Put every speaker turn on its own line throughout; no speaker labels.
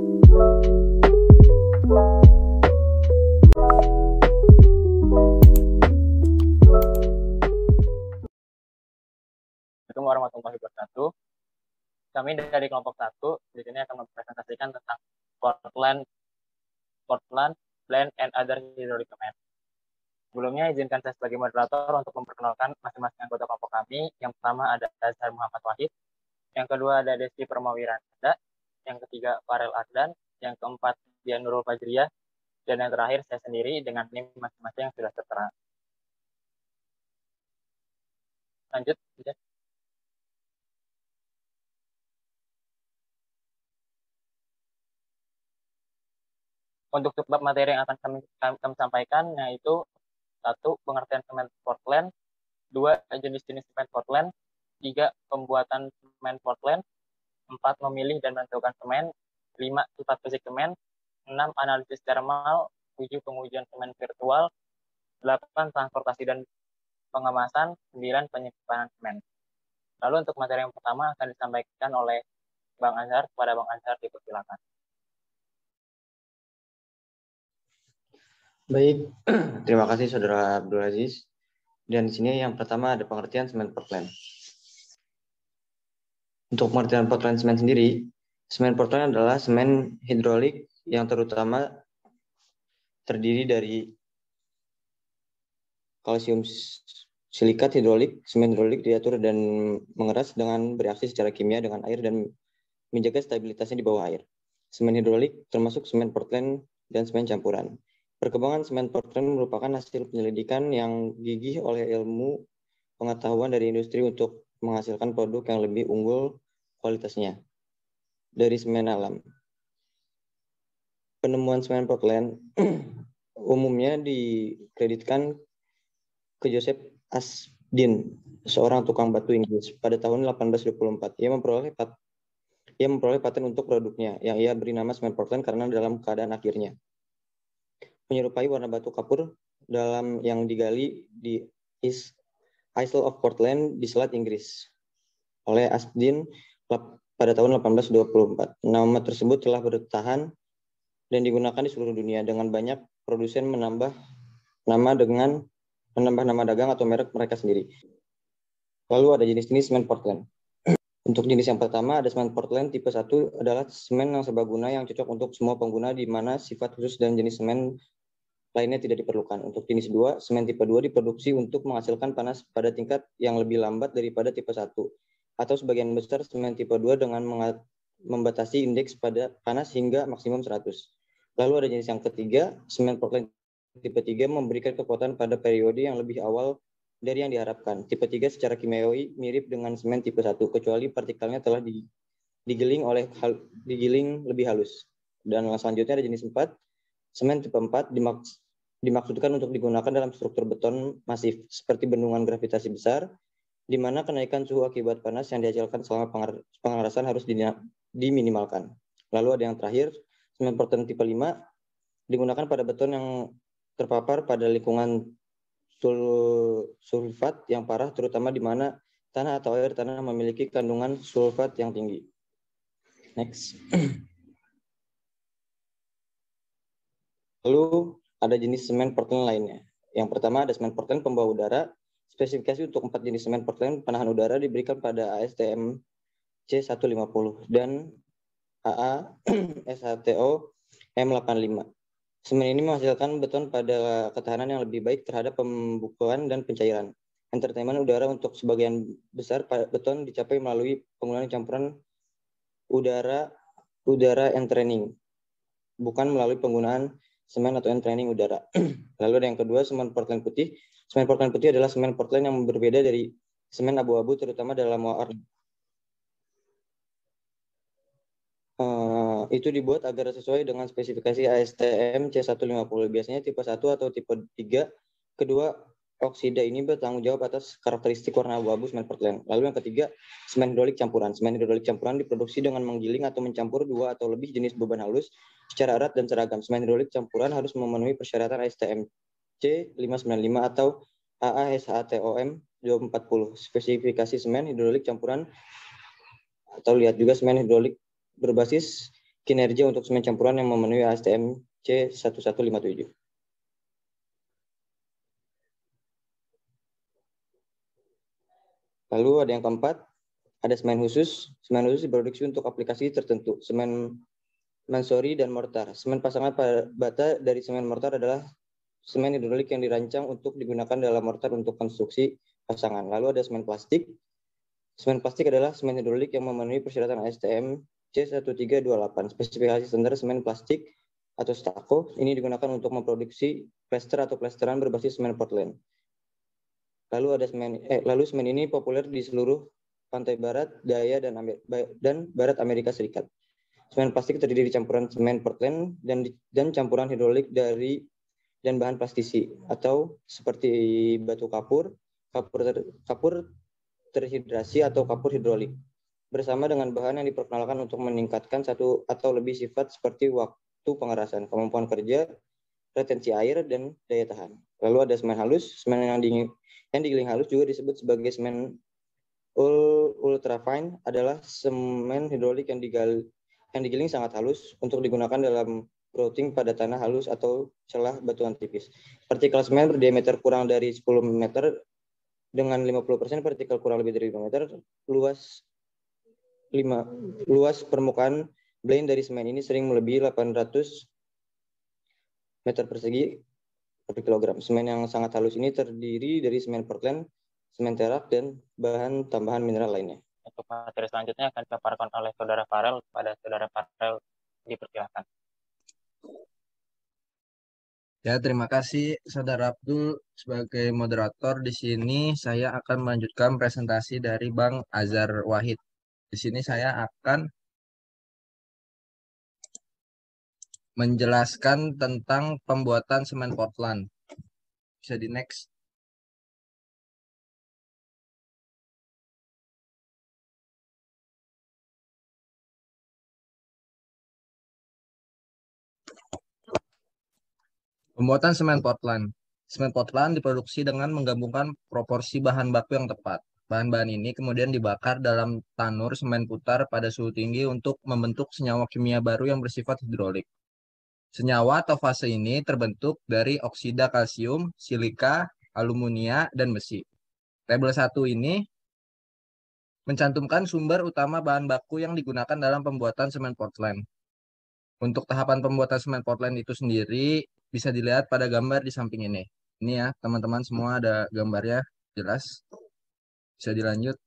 Assalamualaikum warahmatullahi wabarakatuh. Kami dari kelompok 1 di sini akan mempresentasikan tentang Portland, Blend, and Other Hydraulic Commands. Sebelumnya izinkan saya sebagai moderator untuk memperkenalkan masing-masing anggota kelompok kami. Yang pertama ada Azhar Muhammad Wahid, yang kedua ada Desti Permawiranda, yang ketiga Farel Ardan, yang keempat Dian Nurul Fajriyah, dan yang terakhir saya sendiri dengan NIM masing-masing yang sudah tertera. Lanjut. Untuk subbab materi yang akan kami sampaikan, yaitu 1. Pengertian semen Portland, 2. Jenis-jenis semen Portland, 3. Pembuatan semen Portland, 4. Memilih dan menentukan semen, 5. Sifat fisik semen, 6. Analisis thermal, 7. Pengujian semen virtual, 8. Transportasi dan pengemasan, 9. Penyimpanan semen. Lalu untuk materi yang pertama akan disampaikan oleh Bang Azhar. Kepada Bang Azhar dipersilakan.
Baik, terima kasih Saudara Abdul Aziz. Dan di sini yang pertama ada pengertian semen Portland. Untuk pengertian Portland semen sendiri, semen Portland adalah semen hidrolik yang terutama terdiri dari kalsium silikat hidrolik. Semen hidrolik diatur dan mengeras dengan bereaksi secara kimia dengan air dan menjaga stabilitasnya di bawah air. Semen hidrolik termasuk semen Portland dan semen campuran. Perkembangan semen Portland merupakan hasil penyelidikan yang gigih oleh ilmu pengetahuan dari industri untuk menghasilkan produk yang lebih unggul kualitasnya dari semen alam. Penemuan semen Portland umumnya dikreditkan ke Joseph Asdin, seorang tukang batu Inggris, pada tahun 1824. Ia memperoleh paten untuk produknya, yang ia beri nama semen Portland karena dalam keadaan akhirnya menyerupai warna batu kapur dalam yang digali di Isle of Portland di Selat Inggris oleh Asdin pada tahun 1824. Nama tersebut telah bertahan dan digunakan di seluruh dunia dengan banyak produsen menambah nama dagang atau merek mereka sendiri. Lalu ada jenis-jenis semen Portland. Untuk jenis yang pertama ada semen Portland tipe 1 adalah semen yang serbaguna yang cocok untuk semua pengguna di mana sifat khusus dan jenis semen lainnya tidak diperlukan. Untuk jenis 2, semen tipe 2 diproduksi untuk menghasilkan panas pada tingkat yang lebih lambat daripada tipe 1. Atau sebagian besar semen tipe 2 dengan membatasi indeks pada panas hingga maksimum 100. Lalu ada jenis yang ketiga, semen Portland tipe 3 memberikan kekuatan pada periode yang lebih awal dari yang diharapkan. Tipe 3 secara kimiawi mirip dengan semen tipe 1, kecuali partikelnya telah digiling lebih halus. Dan selanjutnya ada jenis 4, semen tipe 4 dimaksudkan untuk digunakan dalam struktur beton masif seperti bendungan gravitasi besar, di mana kenaikan suhu akibat panas yang dihasilkan selama pengerasan harus diminimalkan. Lalu ada yang terakhir, semen Portland tipe 5 digunakan pada beton yang terpapar pada lingkungan sulfat yang parah, terutama di mana tanah atau air tanah memiliki kandungan sulfat yang tinggi. Next. Lalu ada jenis semen Portland lainnya. Yang pertama ada semen Portland pembawa udara. Spesifikasi untuk 4 jenis semen Portland penahan udara diberikan pada ASTM C150 dan AA SHTO M85. Semen ini menghasilkan beton pada ketahanan yang lebih baik terhadap pembukuan dan pencairan. Entertainment udara untuk sebagian besar beton dicapai melalui penggunaan campuran udara entraining, bukan melalui penggunaan semen atau entraining udara. Lalu ada yang kedua, semen Portland putih. Semen Portland putih adalah semen Portland yang berbeda dari semen abu-abu, terutama dalam warna. Itu dibuat agar sesuai dengan spesifikasi ASTM C150. Biasanya tipe 1 atau tipe 3. Kedua, oksida ini bertanggung jawab atas karakteristik warna abu-abu semen Portland. Lalu yang ketiga, semen hidrolik campuran. Semen hidrolik campuran diproduksi dengan menggiling atau mencampur 2 atau lebih jenis beban halus secara erat dan seragam. Semen hidrolik campuran harus memenuhi persyaratan ASTM C595 atau AASHTOM 240. Spesifikasi semen hidrolik campuran atau lihat juga semen hidrolik berbasis kinerja untuk semen campuran yang memenuhi ASTM C1157. Lalu ada yang keempat, ada semen khusus. Semen khusus diproduksi untuk aplikasi tertentu. Semen mansori dan mortar. Semen pasangan bata dari semen mortar adalah semen hidrolik yang dirancang untuk digunakan dalam mortar untuk konstruksi pasangan. Lalu ada semen plastik. Semen plastik adalah semen hidrolik yang memenuhi persyaratan ASTM C1328. Spesifikasi standar semen plastik atau stako ini digunakan untuk memproduksi plester atau plesteran berbasis semen Portland. Lalu semen ini populer di seluruh pantai barat, daya, dan barat Amerika Serikat. Semen plastik terdiri dari campuran semen Portland dan campuran hidrolik dan bahan plastisi atau seperti batu kapur terhidrasi atau kapur hidrolik bersama dengan bahan yang diperkenalkan untuk meningkatkan satu atau lebih sifat seperti waktu pengerasan, kemampuan kerja, retensi air, dan daya tahan. Lalu ada semen halus. Semen yang digiling halus juga disebut sebagai semen ultrafine, adalah semen hidrolik yang digiling sangat halus untuk digunakan dalam routing pada tanah halus atau celah batuan tipis. Partikel semen berdiameter kurang dari 10 meter dengan 50% partikel kurang lebih dari 5 meter. Luas permukaan blend dari semen ini sering melebihi 800 meter persegi per kilogram. Semen yang sangat halus ini terdiri dari semen Portland, semen terak, dan bahan tambahan mineral lainnya.
Untuk materi selanjutnya akan dipaparkan oleh Saudara Farel. Pada Saudara Farel dipersilakan.
Ya, terima kasih Saudara Abdul sebagai moderator. Di sini saya akan melanjutkan presentasi dari Bang Azhar Wahid. Di sini saya akan menjelaskan tentang pembuatan semen Portland. Bisa di next. Pembuatan semen Portland. Semen Portland diproduksi dengan menggabungkan proporsi bahan baku yang tepat. Bahan-bahan ini kemudian dibakar dalam tanur semen putar pada suhu tinggi untuk membentuk senyawa kimia baru yang bersifat hidrolik. Senyawa atau fase ini terbentuk dari oksida kalsium, silika, alumina, dan besi. Tabel 1 ini mencantumkan sumber utama bahan baku yang digunakan dalam pembuatan semen Portland. Untuk tahapan pembuatan semen Portland itu sendiri bisa dilihat pada gambar di samping ini. Ini ya, teman-teman semua ada gambarnya jelas. Bisa dilanjut.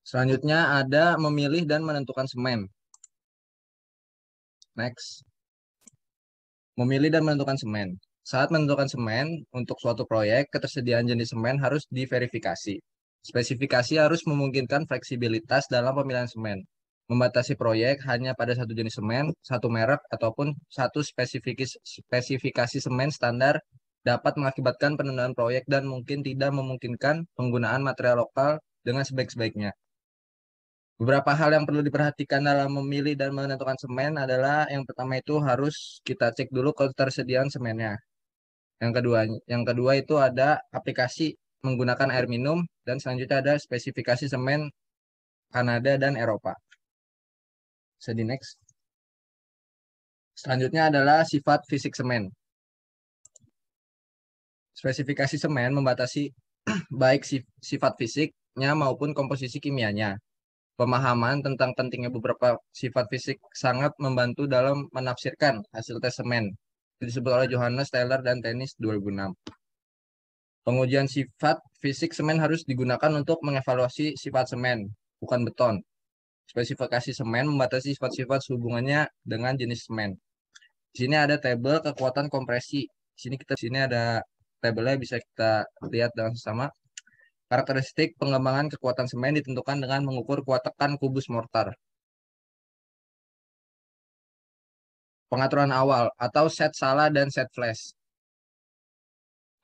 Selanjutnya ada memilih dan menentukan semen. Next. Memilih dan menentukan semen. Saat menentukan semen untuk suatu proyek, ketersediaan jenis semen harus diverifikasi. Spesifikasi harus memungkinkan fleksibilitas dalam pemilihan semen. Membatasi proyek hanya pada satu jenis semen, satu merek, ataupun satu spesifikasi semen standar dapat mengakibatkan penundaan proyek dan mungkin tidak memungkinkan penggunaan material lokal dengan sebaik-baiknya. Beberapa hal yang perlu diperhatikan dalam memilih dan menentukan semen adalah yang pertama itu harus kita cek dulu ketersediaan semennya. Yang kedua itu ada aplikasi menggunakan air minum, dan selanjutnya ada spesifikasi semen Kanada dan Eropa. Bisa di next. Selanjutnya adalah sifat fisik semen. Spesifikasi semen membatasi baik sifat fisiknya maupun komposisi kimianya. Pemahaman tentang pentingnya beberapa sifat fisik sangat membantu dalam menafsirkan hasil tes semen. Disebut oleh Johannes, Taylor, dan Tennis 2006. Pengujian sifat fisik semen harus digunakan untuk mengevaluasi sifat semen, bukan beton. Spesifikasi semen membatasi sifat-sifat hubungannya dengan jenis semen. Di sini ada tabel kekuatan kompresi. Di sini ada tabelnya, bisa kita lihat dengan sesama. Karakteristik pengembangan kekuatan semen ditentukan dengan mengukur kuat tekan kubus mortar. Pengaturan awal atau set salah dan set flash.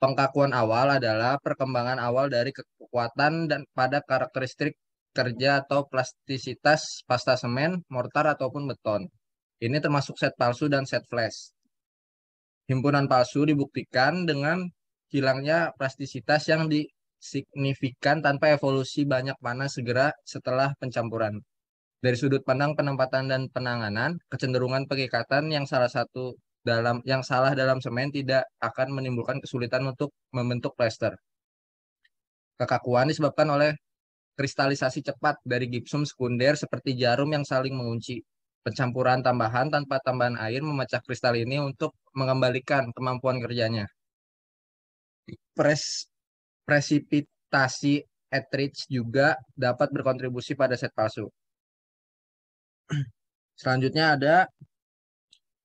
Pengkakuan awal adalah perkembangan awal dari kekuatan dan pada karakteristik kerja atau plastisitas pasta semen, mortar, ataupun beton. Ini termasuk set palsu dan set flash. Himpunan palsu dibuktikan dengan hilangnya plastisitas yang signifikan tanpa evolusi banyak panas segera setelah pencampuran. Dari sudut pandang penempatan dan penanganan, kecenderungan pengikatan yang salah dalam semen tidak akan menimbulkan kesulitan untuk membentuk plester. Kekakuan disebabkan oleh kristalisasi cepat dari gipsum sekunder seperti jarum yang saling mengunci. Pencampuran tambahan tanpa tambahan air memecah kristal ini untuk mengembalikan kemampuan kerjanya. Presipitasi Ettridge juga dapat berkontribusi pada set palsu. Selanjutnya ada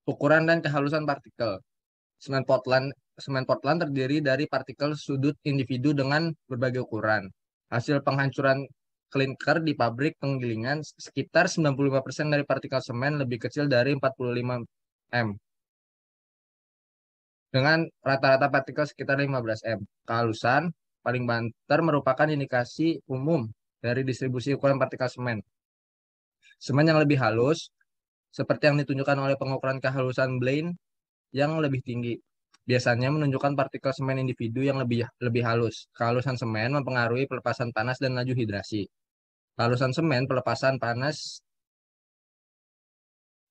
ukuran dan kehalusan partikel. Semen Portland terdiri dari partikel sudut individu dengan berbagai ukuran. Hasil penghancuran klinker di pabrik penggilingan, sekitar 95% dari partikel semen lebih kecil dari 45 m. Dengan rata-rata partikel sekitar 15 m. Kehalusan paling banter merupakan indikasi umum dari distribusi ukuran partikel semen. Semen yang lebih halus, seperti yang ditunjukkan oleh pengukuran kehalusan Blaine yang lebih tinggi, biasanya menunjukkan partikel semen individu yang lebih halus. Kehalusan semen mempengaruhi pelepasan panas dan laju hidrasi. Kehalusan semen, pelepasan panas,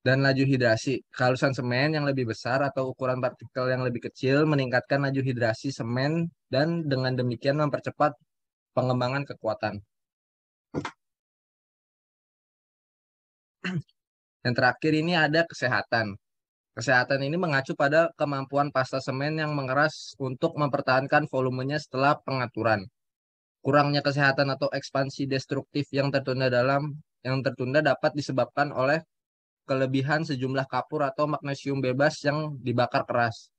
dan laju hidrasi. Kehalusan semen yang lebih besar atau ukuran partikel yang lebih kecil meningkatkan laju hidrasi semen dan dengan demikian mempercepat pengembangan kekuatan. Yang terakhir ini ada kesehatan. Kesehatan ini mengacu pada kemampuan pasta semen yang mengeras untuk mempertahankan volumenya setelah pengaturan. Kurangnya kesehatan atau ekspansi destruktif yang tertunda dapat disebabkan oleh kelebihan sejumlah kapur atau magnesium bebas yang dibakar keras.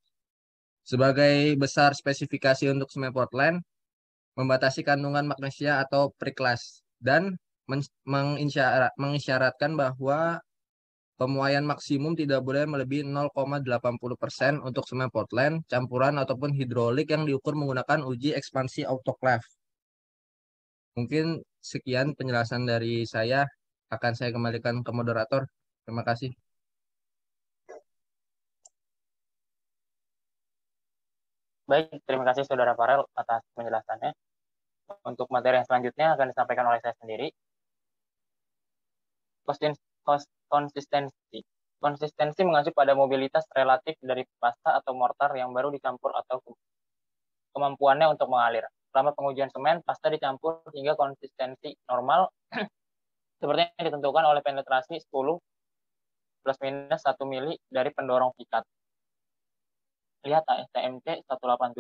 Sebagai besar spesifikasi untuk semen Portland, membatasi kandungan magnesia atau periklas dan mengisyaratkan bahwa pemuaian maksimum tidak boleh melebihi 0,80% untuk semen Portland, campuran ataupun hidrolik yang diukur menggunakan uji ekspansi autoclave. Mungkin sekian penjelasan dari saya. Akan saya kembalikan ke moderator. Terima kasih.
Baik, terima kasih Saudara Farel atas penjelasannya. Untuk materi yang selanjutnya akan disampaikan oleh saya sendiri. Konsistensi. Konsistensi mengacu pada mobilitas relatif dari pasta atau mortar yang baru dicampur atau kemampuannya untuk mengalir. Selama pengujian semen, pasta dicampur hingga konsistensi normal seperti yang ditentukan oleh penetrasi 10 plus minus 1 mili dari pendorong pikat. Lihat ASTMC 187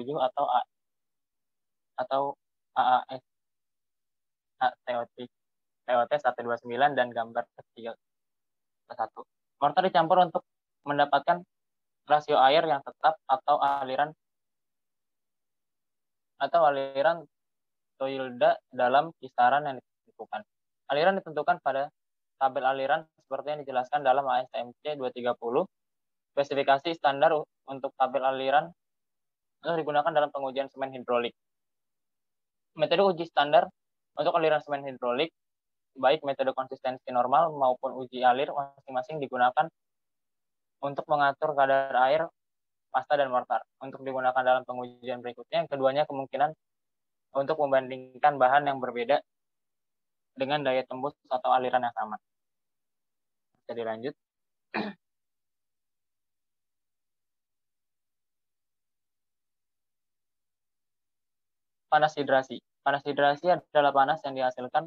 atau AAS TOT 129 dan gambar 31. Mortar dicampur untuk mendapatkan rasio air yang tetap atau aliran Toyilda dalam kisaran yang ditentukan. Aliran ditentukan pada tabel aliran seperti yang dijelaskan dalam ASTMC 230. Spesifikasi standar untuk tabel aliran itu digunakan dalam pengujian semen hidrolik. Metode uji standar untuk aliran semen hidrolik, baik metode konsistensi normal maupun uji alir, masing-masing digunakan untuk mengatur kadar air, pasta, dan mortar. Untuk digunakan dalam pengujian berikutnya, yang keduanya kemungkinan untuk membandingkan bahan yang berbeda dengan daya tembus atau aliran yang sama. Bisa dilanjut. Panas hidrasi. Panas hidrasi adalah panas yang dihasilkan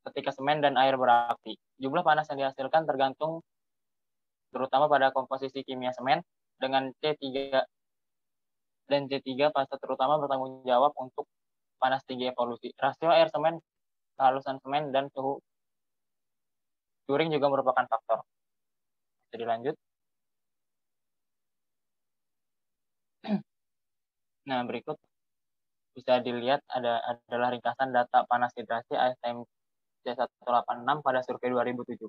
ketika semen dan air beraksi. Jumlah panas yang dihasilkan tergantung terutama pada komposisi kimia semen dengan C3 dan C3 fase terutama bertanggung jawab untuk panas tinggi evolusi. Rasio air semen, kehalusan semen, dan suhu curing juga merupakan faktor. Jadi lanjut. Nah, berikut bisa dilihat adalah ringkasan data panas hidrasi ASTM C186 pada survei 2007.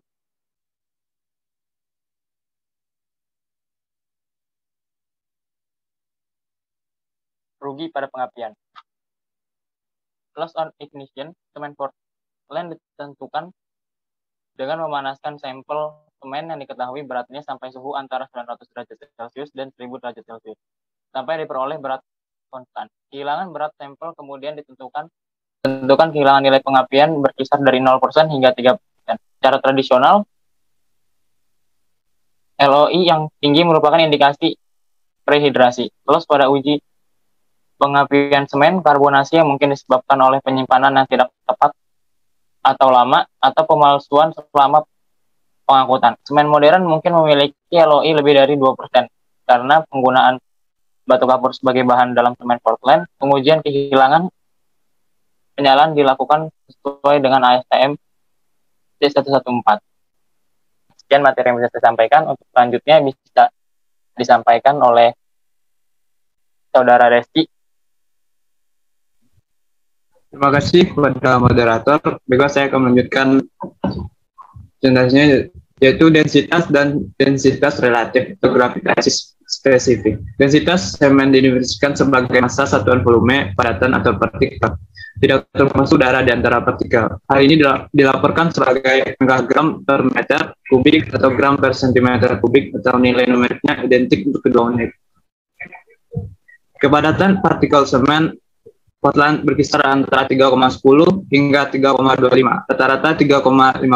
Rugi pada pengapian. Loss on ignition, semen Portland ditentukan dengan memanaskan sampel semen yang diketahui beratnya sampai suhu antara 900 derajat Celcius dan 1000 derajat Celcius, sampai diperoleh berat konstan. Kehilangan berat sampel kemudian ditentukan kehilangan nilai pengapian berkisar dari 0% hingga Secara tradisional, LOI yang tinggi merupakan indikasi rehidrasi. Terus pada uji pengapian semen, karbonasi yang mungkin disebabkan oleh penyimpanan yang tidak tepat atau lama, atau pemalsuan selama pengangkutan. Semen modern mungkin memiliki LOI lebih dari 2% karena penggunaan batu kapur sebagai bahan dalam semen Portland. Pengujian kehilangan penyalaan dilakukan sesuai dengan ASTM C114. Sekian materi yang bisa saya sampaikan. Untuk selanjutnya bisa disampaikan oleh Saudara Resti.
Terima kasih kepada moderator. Baiklah, saya akan melanjutkan presentasinya, yaitu densitas dan densitas relatif atau gravitasi spesifik. Densitas semen didefinisikan sebagai massa satuan volume, padatan atau partikel, tidak termasuk udara di antara partikel. Hal ini dilaporkan sebagai megagram per meter kubik atau gram per sentimeter kubik, atau nilai numeriknya identik untuk kedua unit. Kepadatan partikel semen Portland berkisar antara 3,10 hingga 3,25, rata-rata 3,15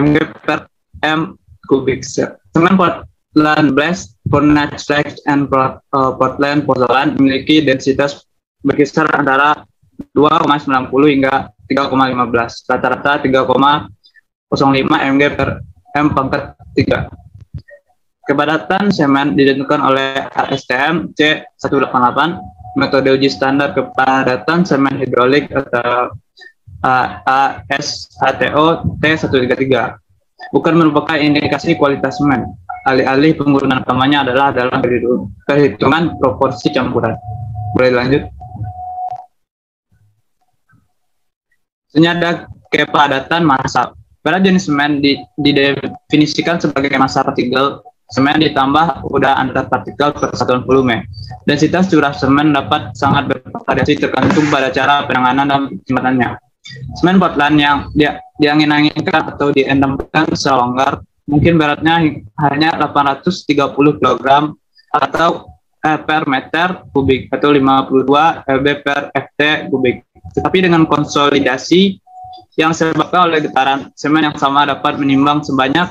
mg per m kubik. Semen Portland Blast, Furnace Slag, and Portland Pozzolan memiliki densitas berkisar antara 2,90 hingga 3,15, rata-rata 3,05 mg per m pangkat 3. Kepadatan semen ditentukan oleh ASTM C188, metode uji standar kepadatan semen hidrolik atau ASATO T133, bukan merupakan indikasi kualitas semen. Alih-alih penggunaan utamanya adalah dalam perhitungan proporsi campuran. Boleh lanjut. Senyada kepadatan massa. Pada jenis semen didefinisikan sebagai massa partikel semen ditambah udara antar partikel per satuan volume. Densitas curah semen dapat sangat bervariasi tergantung pada cara penanganan dan penyimpanan. Semen Portland yang diangin-anginkan atau diendamkan secara longgar mungkin beratnya hanya 830 kg atau per meter kubik atau 52 lb per ft kubik. Tetapi dengan konsolidasi yang disebabkan oleh getaran, semen yang sama dapat menimbang sebanyak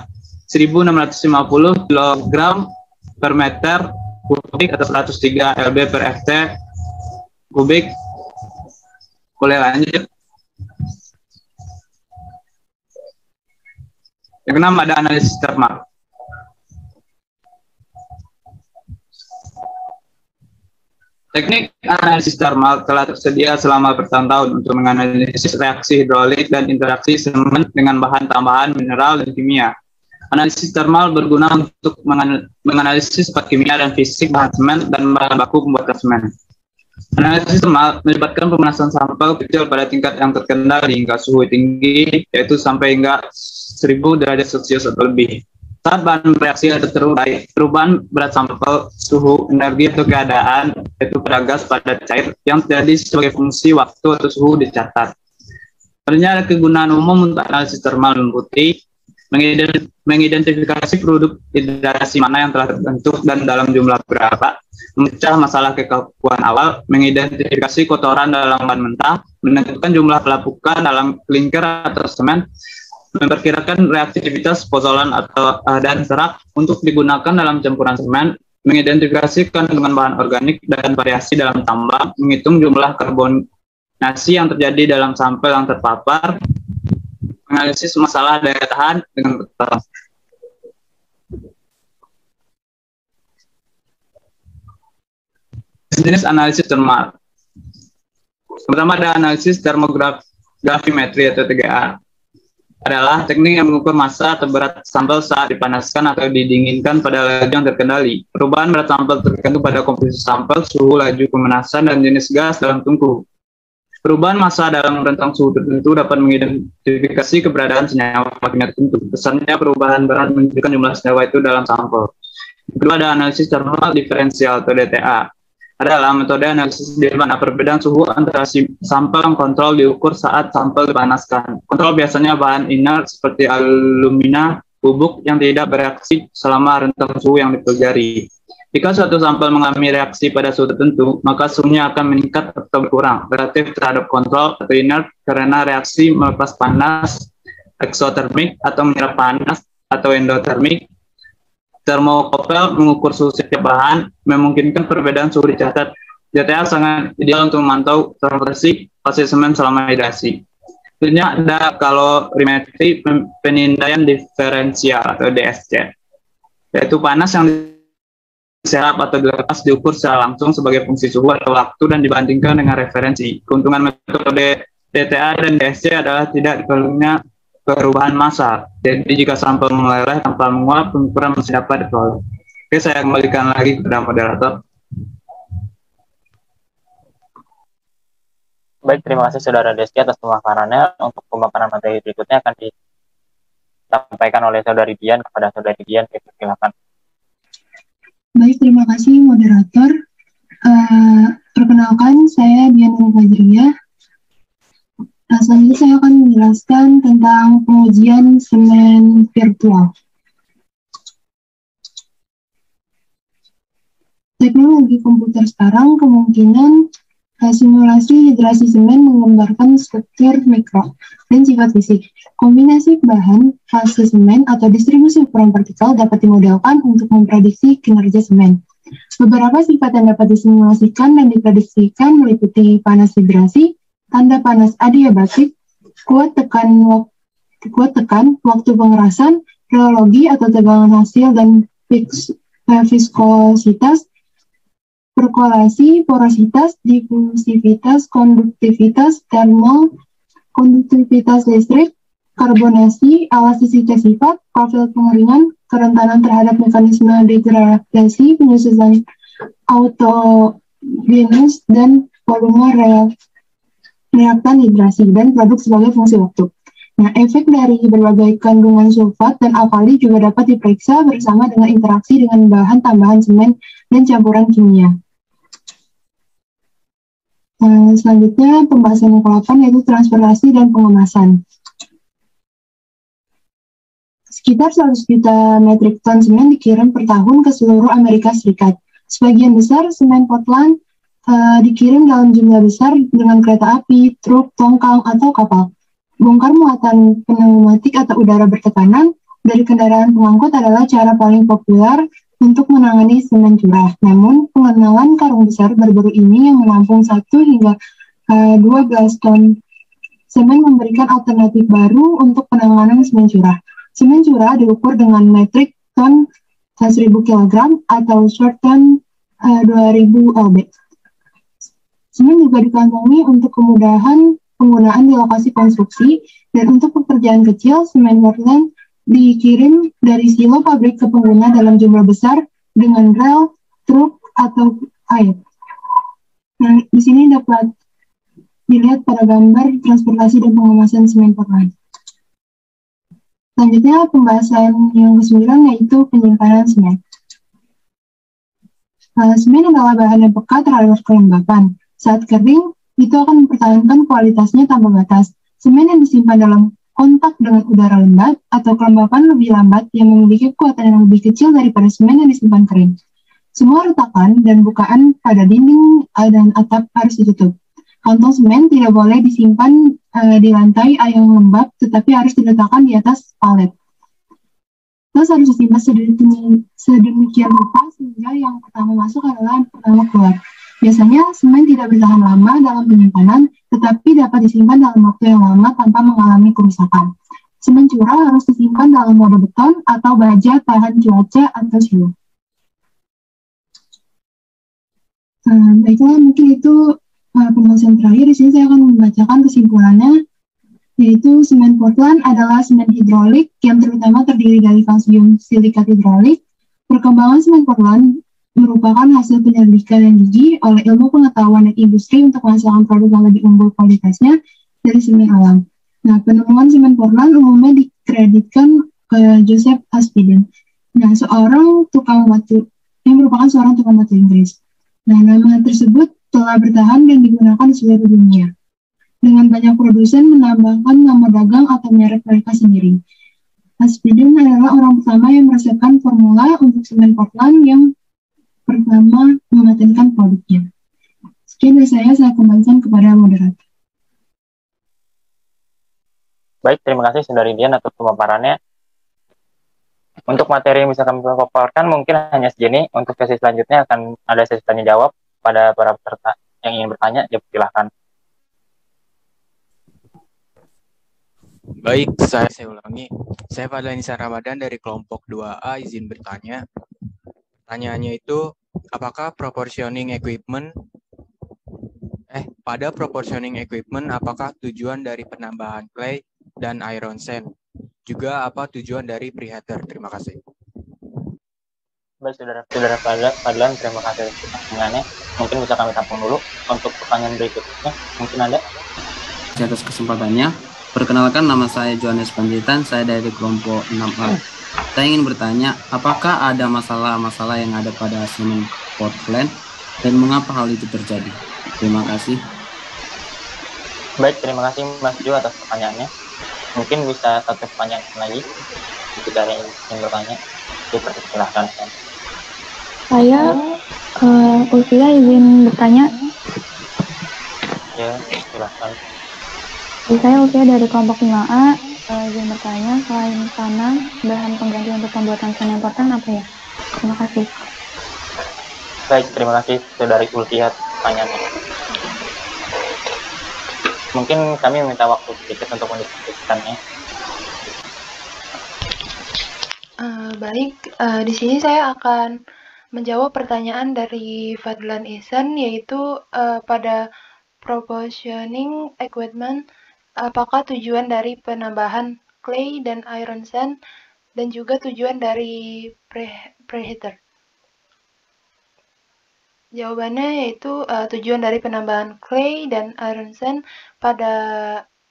1.650 kg per meter kubik atau 103 lb per ft kubik. Boleh lanjut. Yang keenam ada analisis termal. Teknik analisis termal telah tersedia selama bertahun-tahun untuk menganalisis reaksi hidrolik dan interaksi semen dengan bahan tambahan mineral dan kimia. Analisis termal berguna untuk menganalisis sifat kimia dan fisik bahan semen dan bahan baku pembuatan semen. Analisis termal melibatkan pemanasan sampel kecil pada tingkat yang terkendali hingga suhu tinggi, yaitu sampai hingga 1000 derajat Celcius atau lebih. Saat bahan bereaksi ada perubahan berat sampel, suhu, energi atau keadaan, yaitu pada gas pada cair yang terjadi sebagai fungsi waktu atau suhu dicatat. Ternyata kegunaan umum untuk analisis termal meliputi mengidentifikasi produk hidrasi mana yang telah terbentuk dan dalam jumlah berapa, memecah masalah kekakuan awal, mengidentifikasi kotoran dalam bahan mentah, menentukan jumlah pelapukan dalam klinker atau semen, memperkirakan reaktivitas pozzolan atau dan serak untuk digunakan dalam campuran semen, mengidentifikasi kandungan bahan organik dan variasi dalam tambang, menghitung jumlah karbonasi yang terjadi dalam sampel yang terpapar, menganalisis masalah daya tahan dengan betul. Jenis analisis termal. Pertama ada analisis termografimetri atau TGA. Adalah teknik yang mengukur massa atau berat sampel saat dipanaskan atau didinginkan pada laju yang terkendali. Perubahan berat sampel tergantung pada komposisi sampel, suhu, laju pemanasan, dan jenis gas dalam tungku. Perubahan massa dalam rentang suhu tertentu dapat mengidentifikasi keberadaan senyawa kimia tertentu. Pesannya perubahan berat menunjukkan jumlah senyawa itu dalam sampel. Kedua ada analisis termal diferensial atau DTA. Adalah metode analisis di mana perbedaan suhu antara sampel yang kontrol diukur saat sampel dipanaskan. Kontrol biasanya bahan inert seperti alumina bubuk yang tidak bereaksi selama rentang suhu yang dipelajari. Jika suatu sampel mengalami reaksi pada suhu tertentu, maka suhunya akan meningkat atau berkurang relatif terhadap kontrol atau inert karena reaksi melepas panas eksotermik atau menyerap panas atau endotermik. Termokopel mengukur suhu setiap bahan, memungkinkan perbedaan suhu dicatat. JTA sangat ideal untuk memantau transversi fase semen selama hidrasi. Selanjutnya ada kalorimetri penindaian diferensial atau DSC, yaitu panas yang diserap atau dilepas diukur secara langsung sebagai fungsi suhu atau waktu dan dibandingkan dengan referensi. Keuntungan metode DTA dan DSC adalah tidak diperlunya perubahan massa. Jadi jika sampel meleleh tanpa menguap, pengukuran masih dapat diperoleh. Oke, saya kembalikan lagi kepada moderator.
Baik, terima kasih Saudara Deski atas pemaparannya. Untuk pemaparan materi berikutnya akan disampaikan oleh Saudari Dian kepada Saudari Dian. Silakan.
Baik, terima kasih moderator. Perkenalkan, saya Dian Fajriah. Selanjutnya saya akan menjelaskan tentang pengujian semen virtual. Teknologi komputer sekarang kemungkinan simulasi hidrasi semen menggambarkan struktur mikro dan sifat fisik. Kombinasi bahan, fase semen, atau distribusi ukuran partikel dapat dimodelkan untuk memprediksi kinerja semen. Beberapa sifat yang dapat disimulasikan dan diprediksikan meliputi panas hidrasi, tanda panas adiabatik, kuat tekan, waktu pengerasan, rheologi atau tegangan hasil dan viskositas, perkolasi, porositas, difusivitas, konduktivitas, thermal, konduktivitas listrik, karbonasi, elastisitas sifat, profil pengeringan, kerentanan terhadap mekanisme degradasi, penyusutan autogenus, dan volume reaktan hidrasi dan produk sebagai fungsi waktu. Nah, efek dari berbagai kandungan sulfat dan alkali juga dapat diperiksa bersama dengan interaksi dengan bahan tambahan semen dan campuran kimia. Selanjutnya, pembahasan yang ke-8 yaitu transportasi dan pengemasan. Sekitar 100 juta metrik ton semen dikirim per tahun ke seluruh Amerika Serikat. Sebagian besar semen Portland dikirim dalam jumlah besar dengan kereta api, truk, tongkang, atau kapal. Bongkar muatan pneumatik atau udara bertekanan dari kendaraan pengangkut adalah cara paling populer untuk menangani semen curah. Namun, pengenalan karung besar baru-baru ini yang menampung 1 hingga 12 ton semen memberikan alternatif baru untuk penanganan semen curah. Semen curah diukur dengan metrik ton 1000 kg atau short ton 2000 lb. Semen juga dikantongi untuk kemudahan penggunaan di lokasi konstruksi, dan untuk pekerjaan kecil, semen Portland dikirim dari silo pabrik ke pengguna dalam jumlah besar dengan rel, truk, atau air. Nah, di sini dapat dilihat pada gambar transportasi dan pengemasan semen Portland. Selanjutnya, pembahasan yang ke-9 yaitu penyimpanan semen. Semen adalah bahan yang peka terhadap kelembapan. Saat kering, itu akan mempertahankan kualitasnya tanpa batas. Semen yang disimpan dalam kontak dengan udara lembab atau kelembapan lebih lambat yang memiliki kekuatan yang lebih kecil daripada semen yang disimpan kering. Semua retakan dan bukaan pada dinding dan atap harus ditutup. Kantong semen tidak boleh disimpan di lantai yang lembab, tetapi harus diletakkan di atas palet. Terus harus disimpan sedemikian rupa sehingga yang pertama masuk adalah yang pertama keluar. Biasanya, semen tidak bertahan lama dalam penyimpanan, tetapi dapat disimpan dalam waktu yang lama tanpa mengalami kerusakan. Semen curah harus disimpan dalam mode beton atau baja tahan cuaca atau suhu. Baiklah, mungkin itu pembahasan terakhir. Di sini saya akan membacakan kesimpulannya, yaitu semen Portland adalah semen hidrolik yang terutama terdiri dari kalsium silikat hidrolik. Perkembangan semen Portland merupakan hasil penyelidikan yang gigih oleh ilmu pengetahuan dan industri untuk menghasilkan produk yang lebih unggul kualitasnya dari semen alam. Nah, penemuan semen Portland umumnya dikreditkan ke Joseph Aspiden. Nah, seorang tukang batu yang merupakan seorang tukang batu Inggris. Nah, nama tersebut telah bertahan dan digunakan di seluruh dunia. Dengan banyak produsen menambahkan nama dagang atau merek mereka sendiri. Aspiden adalah orang pertama yang meresepkan formula untuk semen Portland yang pertama mematenkan produknya. Sekian dari saya kembalikan kepada moderator.
Baik, terima kasih Saudari Dian atas pemaparannya. Untuk materi yang bisa kami paparkan mungkin hanya segini. Untuk sesi selanjutnya akan ada sesi tanya jawab pada para peserta yang ingin bertanya. Ya, silakan.
Baik, saya ulangi. Saya Fadlanisa Ramadan dari kelompok 2A izin bertanya. Pertanyaannya itu, apakah pada proportioning equipment, apakah tujuan dari penambahan clay dan iron sand? Juga apa tujuan dari preheater? Terima kasih.
Baik, Saudara Fadlan, terima kasih atas pertanyaannya. Mungkin bisa kami tampung dulu. Untuk pertanyaan berikutnya, mungkin ada.
Atas kesempatannya. Perkenalkan, nama saya Johannes Panjaitan, saya dari kelompok 6A. Saya ingin bertanya, apakah ada masalah-masalah yang ada pada semen Portland dan mengapa hal itu terjadi? Terima kasih.
Baik, terima kasih Mas Jo atas pertanyaannya. Mungkin bisa satu pertanyaan lagi. Jika ada yang ingin bertanya, dipersilahkan.
Saya Ulfia izin bertanya.
Ya, silahkan.
Saya Ulfia dari kelompok 5A izin bertanya, selain tanah, bahan pengganti untuk pembuatan semen Portland apa ya? Terima kasih.
Baik, terima kasih Saudari Ulfia pertanyaannya. Mungkin kami meminta waktu sedikit untuk mendiskusikannya.
Baik, di sini saya akan menjawab pertanyaan dari Fadlan Ihsan, yaitu pada proportioning equipment, apakah tujuan dari penambahan clay dan iron sand, dan juga tujuan dari preheater. Jawabannya yaitu tujuan dari penambahan clay dan iron sand pada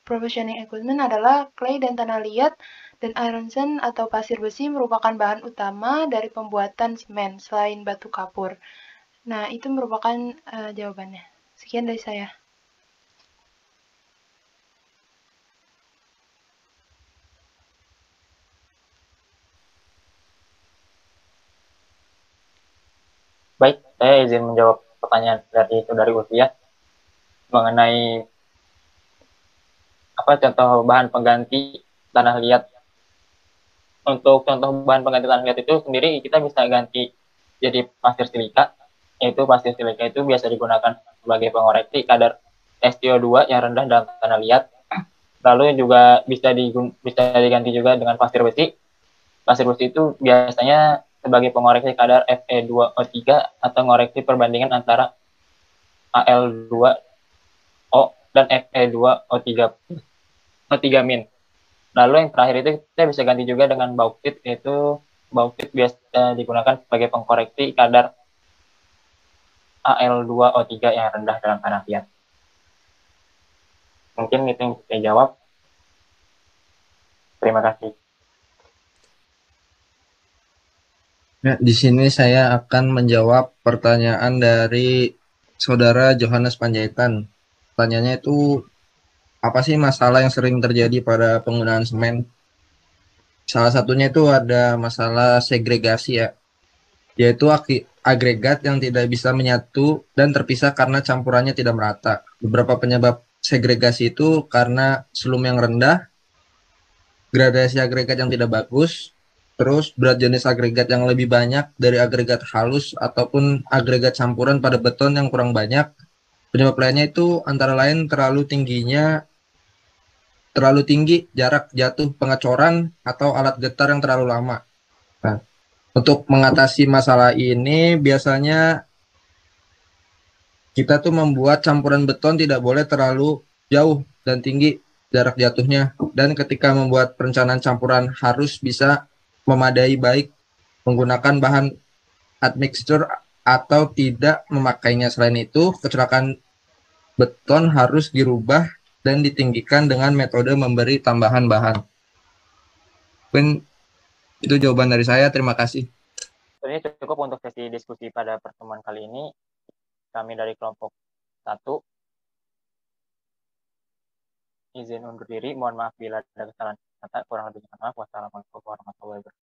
proportioning equipment adalah clay dan tanah liat dan iron sand atau pasir besi merupakan bahan utama dari pembuatan semen selain batu kapur. Nah, itu merupakan jawabannya. Sekian dari saya.
Baik, saya izin menjawab pertanyaan dari Ulfia mengenai contoh bahan pengganti tanah liat. Untuk contoh bahan pengganti tanah liat itu sendiri kita bisa ganti jadi pasir silika, yaitu pasir silika itu biasa digunakan sebagai pengoreksi kadar SiO2 yang rendah dalam tanah liat. Lalu juga bisa diganti juga dengan pasir besi. Pasir besi itu biasanya sebagai pengoreksi kadar Fe2O3 atau mengoreksi perbandingan antara Al2O dan Fe2O3 min. Lalu yang terakhir itu kita bisa ganti juga dengan bauxit, yaitu bauxit biasa digunakan sebagai pengkoreksi kadar Al2O3 yang rendah dalam tanah liat. Mungkin itu yang saya jawab. Terima kasih.
Ya, di sini saya akan menjawab pertanyaan dari Saudara Johannes Panjaitan. Pertanyaannya itu, apa sih masalah yang sering terjadi pada penggunaan semen? Salah satunya itu ada masalah segregasi ya, yaitu agregat yang tidak bisa menyatu dan terpisah karena campurannya tidak merata. Beberapa penyebab segregasi itu karena slum yang rendah, gradasi agregat yang tidak bagus, terus berat jenis agregat yang lebih banyak dari agregat halus ataupun agregat campuran pada beton yang kurang banyak. Penyebab lainnya itu antara lain terlalu tinggi jarak jatuh pengecoran atau alat getar yang terlalu lama. Nah, untuk mengatasi masalah ini biasanya kita tuh membuat campuran beton tidak boleh terlalu jauh dan tinggi jarak jatuhnya. Dan ketika membuat perencanaan campuran harus bisa memadai baik menggunakan bahan admixture atau tidak memakainya. Selain itu, kecelakaan beton harus dirubah dan ditinggikan dengan metode memberi tambahan bahan. Dan itu jawaban dari saya. Terima kasih.
Ini cukup untuk sesi diskusi pada pertemuan kali ini. Kami dari kelompok 1 izin undur diri. Mohon maaf bila ada kesalahan kata. Kurang lebih maaf. Wassalamualaikum warahmatullahi wabarakatuh.